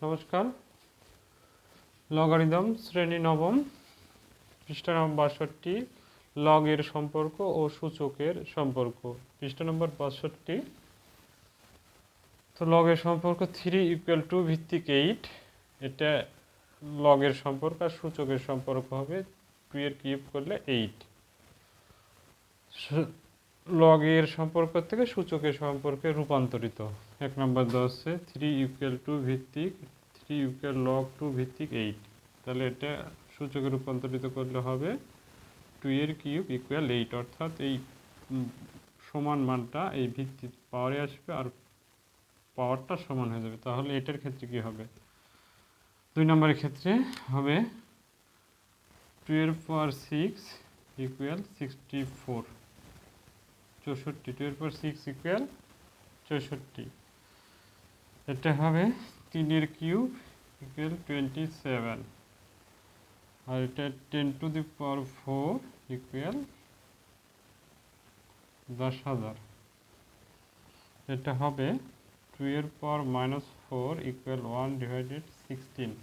নমস্কার। লগারিদম শ্রেণী নবম, পৃষ্ঠা নম্বর 62, লগের সম্পর্ক ও সূচকের সম্পর্ক। পৃষ্ঠা নম্বর 62। তো লগের সম্পর্ক 3 = ভিত্তিক 8, এটা লগের সম্পর্ক। আর সূচকের সম্পর্ক হবে 2 এর কিউব করলে 8। লগের সম্পর্ক থেকে সূচকের সম্পর্কে রূপান্তরিত। 1 নম্বর দেওয়া আছে 3 ভিত্তিক 3 log 2 ভিত্তিক 8। তাহলে এটা সূচকে রূপান্তরিত করলে হবে 2 এর কিউব ইকুয়াল 8, অর্থাৎ এই সমান মানটা এই ভিত্তির পাওয়ারে আসবে আর পাওয়ারটা সমান হয়ে যাবে। তাহলে এটার ক্ষেত্রে কি হবে? 2 নম্বরের ক্ষেত্রে হবে 2 এর পাওয়ার 6 ইকুয়াল 64, 64। 2 এর পাওয়ার 6 ইকুয়াল 64। এটা হবে 3 এর কিউব ইকুয়াল 27, আর এটা 10⁴ ইকুয়াল 10,000। এটা হবে 2 এর পাওয়ার -4 ইকুয়াল 1/16।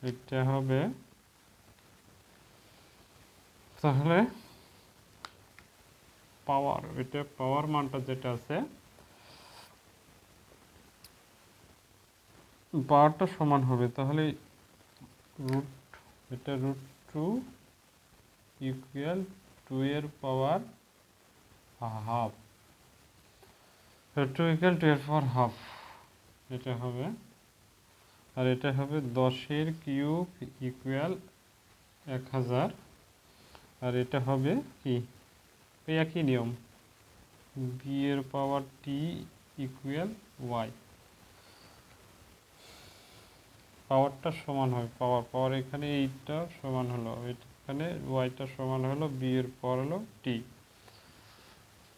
এটা হবে, তাহলে পাওয়ার, এটা পাওয়ার মানটা যেটা আছে পাওয়ারটা সমান হবে, তাহলে এটা √2 ইকুয়াল 2 এর পাওয়ার হাফ, √2 ইকুয়াল 2 এর পাওয়ার হাফ এটা হবে। আর এটা হবে 10 এর কিউব ইকুয়াল 1000, আর এটা হবে কি একই নিয়ম, বি এর পাওয়ার টি ইকুয়াল ওয়াই। পাওয়ারটা সমান হয়, পাওয়ার এখানে এইটা সমান হলো, এখানে ওয়াইটা সমান হলো বি এর পাওয়ার হলো টি।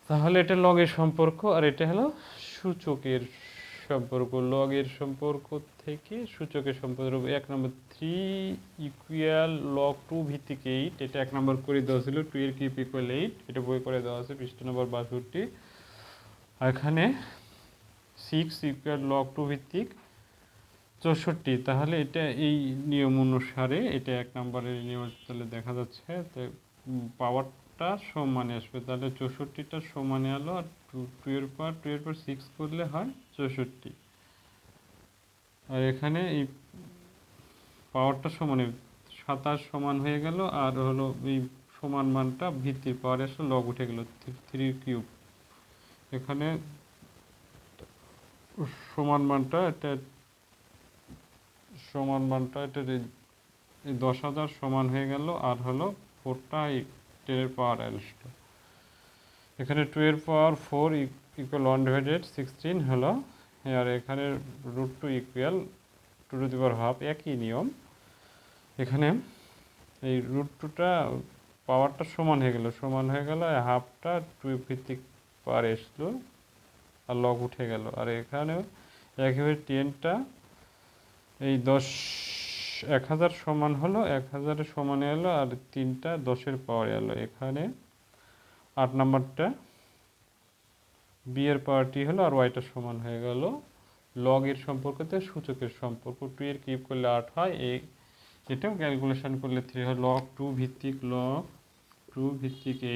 তাহলে এটা লগের সম্পর্ক, আর এটা হলো সূচকের সম্পর্ক। লগের সম্পর্ক থেকে সূচকের সম্পর্ক। 1 নম্বর 3 ইকুয়াল log 2 ভিত্তিক 8, এটা 1 নম্বর করে দেওয়া ছিল। 2 এর কিউব ইকুয়াল 8, এটা বই করে দেওয়া আছে পৃষ্ঠা নম্বর 62। আর এখানে 6 ইকুয়াল log 2 ভিত্তিক 64। তাহলে এটা এই নিয়ম অনুসারে এটা 1 নম্বরের নিয়ম তাহলে দেখা যাচ্ছে পাওয়ারটা সমানে আসবে। তাহলে 64টা সমানে এলো, আর 2 এর পাওয়ার 6 করলে হয় 64। আর এখানে এই পাওয়ারটা সমানে 27 সমান হয়ে গেল, আর হলো এই সমান মানটা ভিত্তির পাওয়ারে আসলে লগ উঠে গেল 3 কিউব। এখানে সমান মানটা এটা এই 10,000 সমান হয়ে গেল, আর হলো 4টা 10 এর পাওয়ার আসলো। এখানে 2 এর পাওয়ার 4 ইকুয়াল 1/16 হলো, আর এখানে √2 equal 2 to the power half, একই নিয়ম। এখানে এই √2টা পাওয়ারটা সমান হয়ে গেল, হাফটা 2 ভিত্তিক পাওয়ার আসলো আর লগ উঠে গেল। আর এখানেও একইভাবে 10টা এই 10,000 সমান হলো, 1000-এর সমানে এলো, আর 3টা 10-এর পাওয়ারে এলো। এখানে 8 নম্বরটা বি এর পাওয়ারটি হলো, আর ওয়াইটা সমান হয়ে গেল লগের সম্পর্কতে সূচকের সম্পর্ক। 2 এর কিউব করলে 8 হয়, এটাও ক্যালকুলেশন করলে 3 হয়। log 2 ভিত্তিক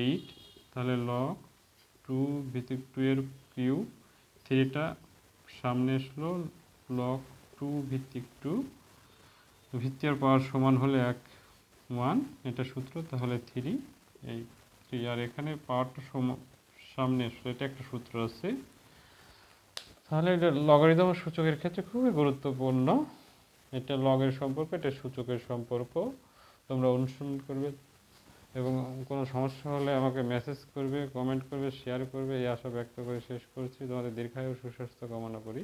8, তাহলে log 2 ভিত্তিক 2 এর কিউব, 3টা সামনে আসলো, log 2 ভিত্তিক 2, ভিত্তি আর পাওয়ার সমান হলে 1, এটা সূত্র। তাহলে 3, এই 3, আর এখানে পাওয়ারটা সামনে আসলো, এটা একটা সূত্র আছে। তাহলে এটা লগারিদম ও সূচকের ক্ষেত্রে খুবই গুরুত্বপূর্ণ। এটা লগের সম্পর্ক, এটা সূচকের সম্পর্ক। তোমরা অনুসরণ করবে, এবং কোনো সমস্যা হলে আমাকে মেসেজ করবে, কমেন্ট করবে, শেয়ার করবে, এই আশা ব্যক্ত করে শেষ করছি। তোমাদের দীর্ঘায়ু সুস্বাস্থ্য কামনা করি।